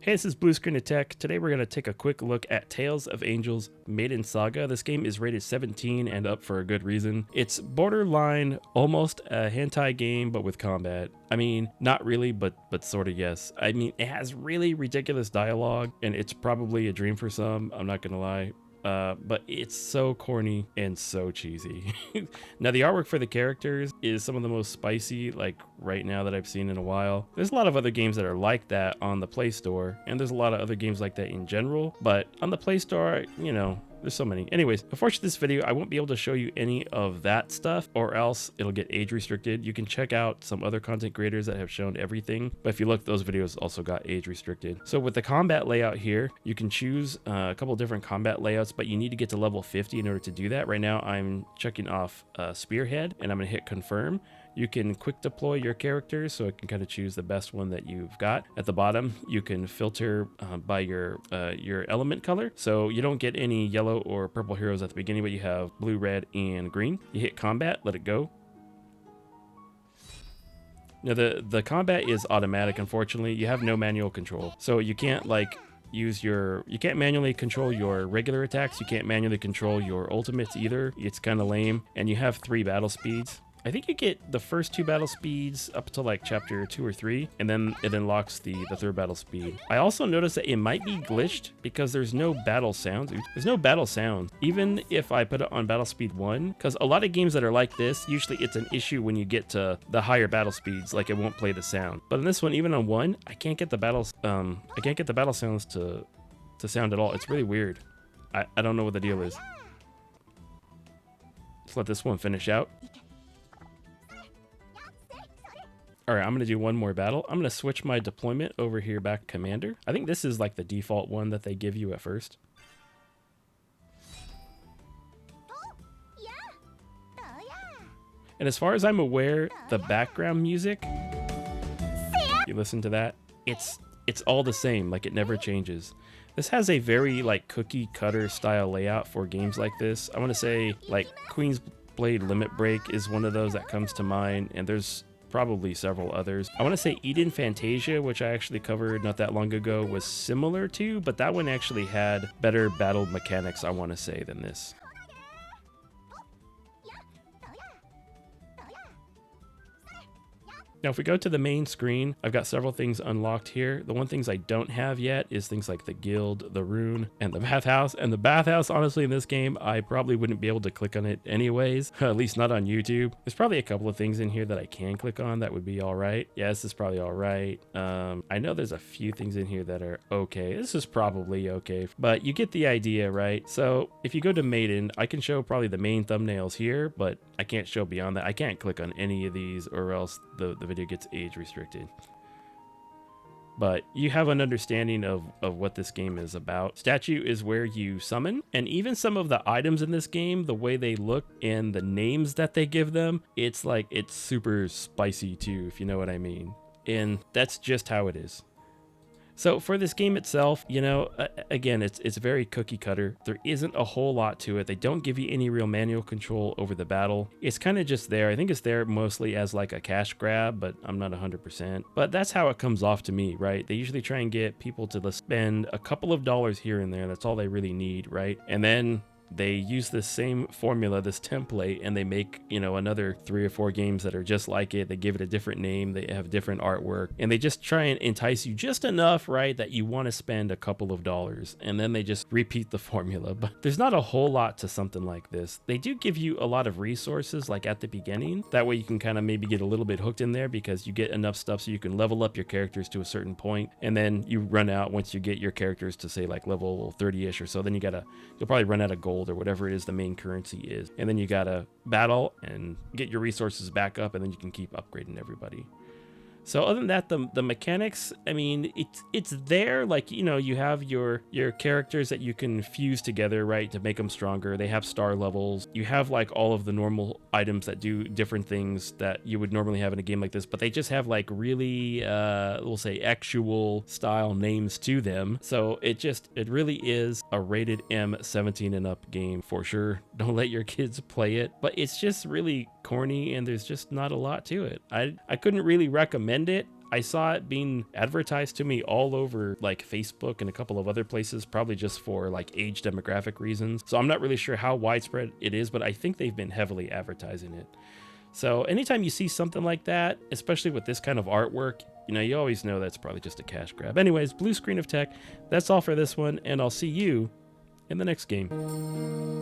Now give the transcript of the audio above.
Hey, this is Blue Screen of Tech. Today we're going to take a quick look at Tales of Angels Maiden Saga. This game is rated 17 and up for a good reason. It's borderline almost a hentai game, but with combat. I mean, not really, but sort of yes. I mean, it has really ridiculous dialogue, and it's probably a dream for some, I'm not going to lie. But it's so corny and so cheesy. Now, the artwork for the characters is some of the most spicy, like, right now that I've seen in a while. There's a lot of other games that are like that on the Play Store, and there's a lot of other games like that in general, but on the Play Store, you know, there's so many. Anyways, unfortunately, this video, I won't be able to show you any of that stuff, or else it'll get age restricted. You can check out some other content creators that have shown everything, but if you look, those videos also got age restricted. So with the combat layout here, you can choose a couple different combat layouts, but you need to get to level 50 in order to do that. Right now, I'm checking off Spearhead, and I'm gonna hit confirm. You can quick deploy your characters, so it can kind of choose the best one that you've got. At the bottom, you can filter by your element color, so you don't get any yellow or purple heroes at the beginning, but you have blue, red, and green. You hit combat, let it go. Now the combat is automatic. Unfortunately, you have no manual control, so you can't like you can't manually control your regular attacks. You can't manually control your ultimates either. It's kind of lame, and you have 3 battle speeds. I think you get the first 2 battle speeds up to like chapter 2 or 3, and then it unlocks the 3rd battle speed. I also noticed that it might be glitched because there's no battle sounds. There's no battle sounds, even if I put it on battle speed 1, because a lot of games that are like this, usually it's an issue when you get to the higher battle speeds, like it won't play the sound. But in this one, even on 1, I can't get the battles. I can't get the battle sounds to sound at all. It's really weird. I don't know what the deal is. Let's let this one finish out. All right, I'm going to do one more battle. I'm going to switch my deployment over here back Commander. I think this is like the default one that they give you at first. And as far as I'm aware, the background music, you listen to that, it's all the same, like it never changes. This has a very like cookie cutter style layout for games like this. I want to say like Queen's Blade Limit Break is one of those that comes to mind, and there's probably several others. I want to say Eden Fantasia, which I actually covered not that long ago, was similar to, but that one actually had better battle mechanics, I want to say, than this. Now, if we go to the main screen, I've got several things unlocked here. The one things I don't have yet is things like the guild, the rune, and the bathhouse. And the bathhouse, honestly, in this game, I probably wouldn't be able to click on it anyways, at least not on YouTube. There's probably a couple of things in here that I can click on that would be all right. Yeah, this is probably all right. I know there's a few things in here that are okay. This is probably okay, but you get the idea, right? So if you go to Maiden, I can show probably the main thumbnails here, but I can't show beyond that. I can't click on any of these or else the video gets age restricted. But you have an understanding of what this game is about. Statue is where you summon, and even some of the items in this game, the way they look and the names that they give them, it's like it's super spicy too, if you know what I mean. And that's just how it is. So for this game itself, you know, again, it's very cookie cutter. There isn't a whole lot to it. They don't give you any real manual control over the battle. It's kind of just there. I think it's there mostly as like a cash grab, but I'm not 100%. But that's how it comes off to me, right? They usually try and get people to spend a couple of dollars here and there. That's all they really need, right? And then they use this same formula, this template, and they make, you know, another 3 or 4 games that are just like it. They give it a different name, they have different artwork, and they just try and entice you just enough, right, that you want to spend a couple of dollars, and then they just repeat the formula. But there's not a whole lot to something like this. They do give you a lot of resources like at the beginning. That way you can kind of maybe get a little bit hooked in there because you get enough stuff so you can level up your characters to a certain point, and then you run out once you get your characters to say like level 30-ish or so. Then you'll probably run out of gold or whatever it is the main currency is, and then you gotta battle and get your resources back up, and then you can keep upgrading everybody. So other than that, the mechanics, I mean, it's there, like, you know, you have your characters that you can fuse together, right, to make them stronger. They have star levels. You have like all of the normal items that do different things that you would normally have in a game like this, but they just have like really, we'll say actual style names to them. So it really is a rated M 17 and up game for sure. Don't let your kids play it, but it's just really corny and there's just not a lot to it. I couldn't really recommend it. I saw it being advertised to me all over like Facebook and a couple of other places, probably just for like age demographic reasons. So I'm not really sure how widespread it is, but I think they've been heavily advertising it. So anytime you see something like that, especially with this kind of artwork, you know, you always know that's probably just a cash grab. Anyways, blue screen of tech, that's all for this one, and I'll see you in the next game.